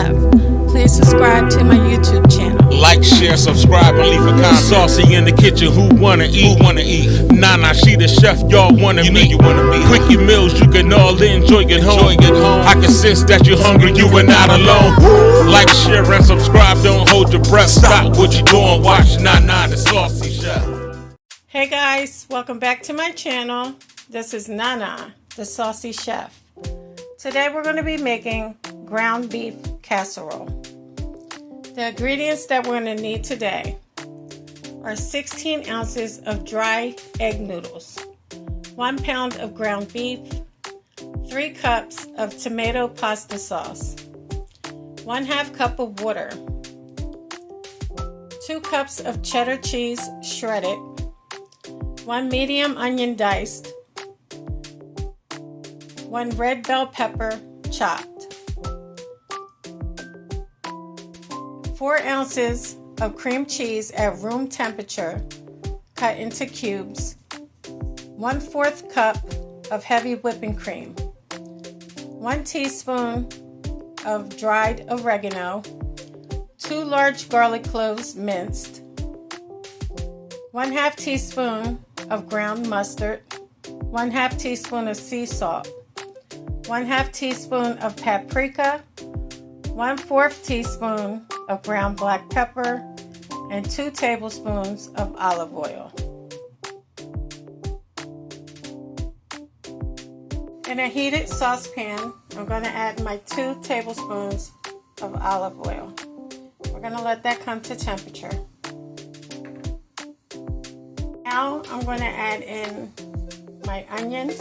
Chef. Please subscribe to my YouTube channel. Like, share, subscribe, and leave a comment. Saucy in the kitchen, who wanna eat? Nana, she the chef, y'all wanna meet. Quickie meals, you can all enjoy at home. I can sense that you're hungry, you are not alone. Like, share, and subscribe, don't hold your breath. Stop what you doing, watch Nana the Saucy Chef. Hey guys, welcome back to my channel. This is Nana the Saucy Chef. Today we're going to be making ground beef casserole. The ingredients that we're going to need today are 16 ounces of dry egg noodles, 1 pound of ground beef, 3 cups of tomato pasta sauce, 1/2 cup of water, 2 cups of cheddar cheese shredded, 1 medium onion diced, 1 red bell pepper chopped, 4 ounces of cream cheese at room temperature cut into cubes, 1/4 cup of heavy whipping cream, 1 teaspoon of dried oregano, 2 large garlic cloves minced, 1/2 teaspoon of ground mustard, 1/2 teaspoon of sea salt, 1/2 teaspoon of paprika, 1/4 teaspoon of ground black pepper, and 2 tablespoons of olive oil. In a heated saucepan, I'm going to add my 2 tablespoons of olive oil. We're going to let that come to temperature. Now I'm going to add in my onion and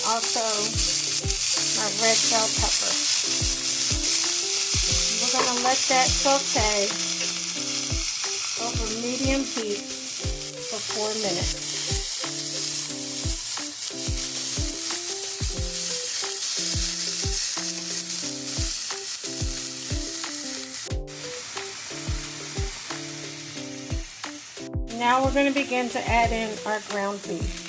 also my red bell pepper. We're going to let that saute over medium heat for 4 minutes. Now we're going to begin to add in our ground beef.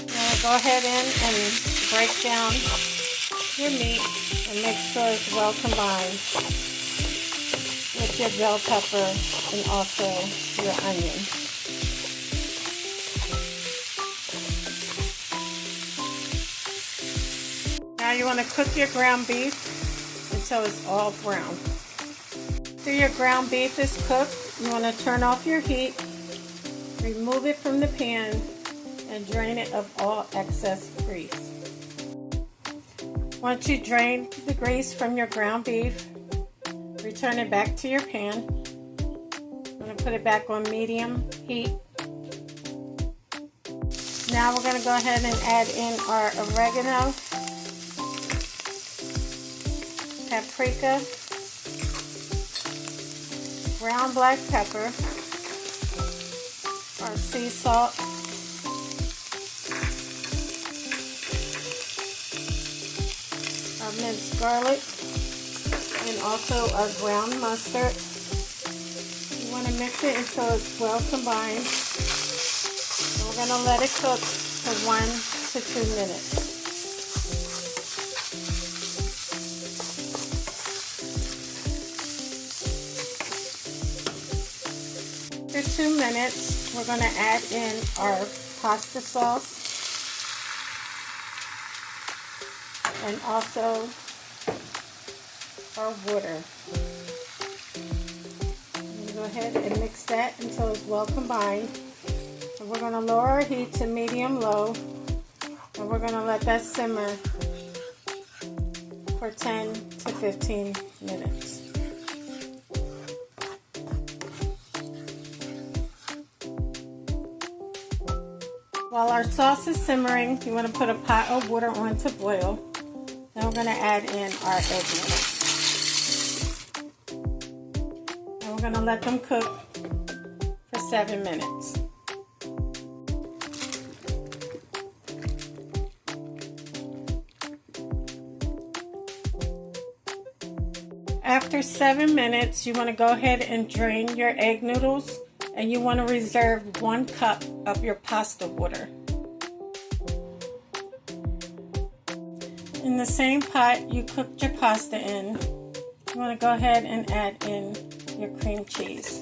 Now go ahead and break down your meat and make sure it's well combined with your bell pepper and also your onion. Now you want to cook your ground beef until it's all brown. After your ground beef is cooked, you want to turn off your heat, remove it from the pan, and drain it of all excess grease. Once you drain the grease from your ground beef, return it back to your pan. I'm going to put it back on medium heat. Now we're going to go ahead and add in our oregano, paprika, ground black pepper, our sea salt, our minced garlic, and also our ground mustard. You want to mix it until it's well combined. And we're going to let it cook for 1 to 2 minutes. After 2 minutes, we're going to add in our pasta sauce and also our water. Go ahead and mix that until it's well combined. And we're going to lower our heat to medium-low, and we're going to let that simmer for 10 to 15 minutes. While our sauce is simmering, you want to put a pot of water on to boil. Then we're going to add in our egg noodles. And we're going to let them cook for 7 minutes. After 7 minutes, you want to go ahead and drain your egg noodles and you want to reserve 1 cup of your pasta water. In the same pot you cooked your pasta in, you want to go ahead and add in your cream cheese.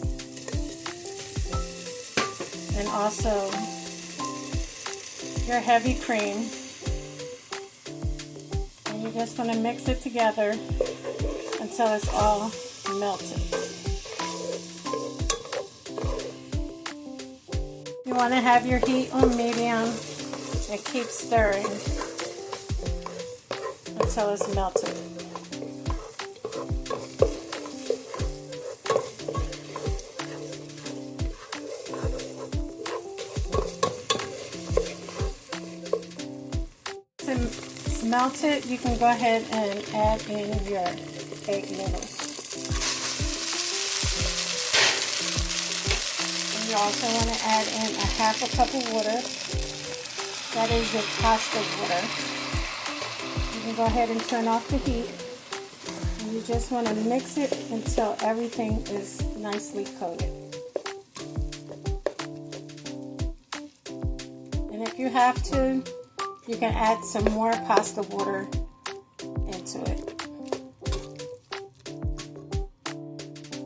And also your heavy cream. And you just want to mix it together until it's all melted. You want to have your heat on medium and keep stirring until it's melted. To melt it, you can go ahead and add in your egg noodles. And you also want to add in a 1/2 cup of water. That is your pasta water. You can go ahead and turn off the heat. And you just want to mix it until everything is nicely coated. And if you have to, you can add some more pasta water into it.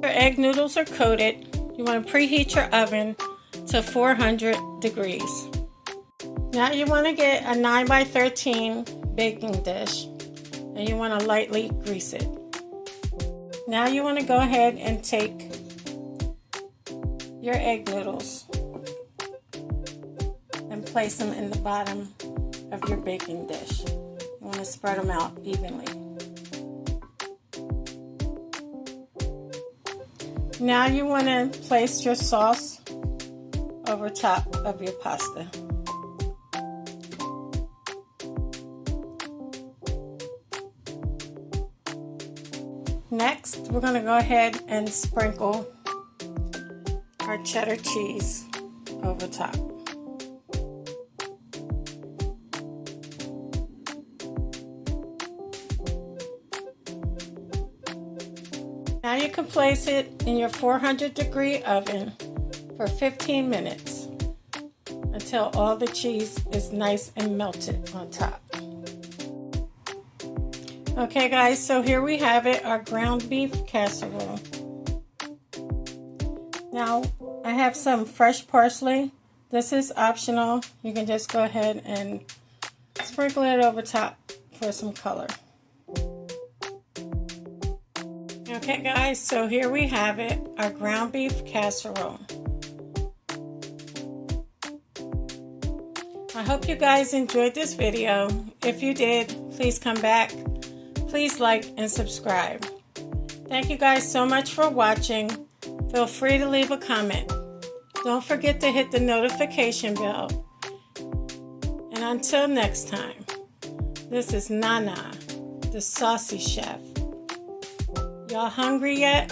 Your egg noodles are coated. You want to preheat your oven to 400 degrees. Now you want to get a 9x13 baking dish and you want to lightly grease it. Now you want to go ahead and take your egg noodles and place them in the bottom of your baking dish. You want to spread them out evenly. Now you want to place your sauce over top of your pasta. Next, we're going to go ahead and sprinkle our cheddar cheese over top. Now you can place it in your 400-degree oven for 15 minutes until all the cheese is nice and melted on top. Okay guys, so here we have it, our ground beef casserole. Now I have some fresh parsley. This is optional. You can just go ahead and sprinkle it over top for some color. Okay guys, so here we have it, our ground beef casserole. I hope you guys enjoyed this video. If you did, please come back. Please like and subscribe. Thank you guys so much for watching. Feel free to leave a comment. Don't forget to hit the notification bell. And until next time, this is Nana, the Saucy Chef. Y'all hungry yet?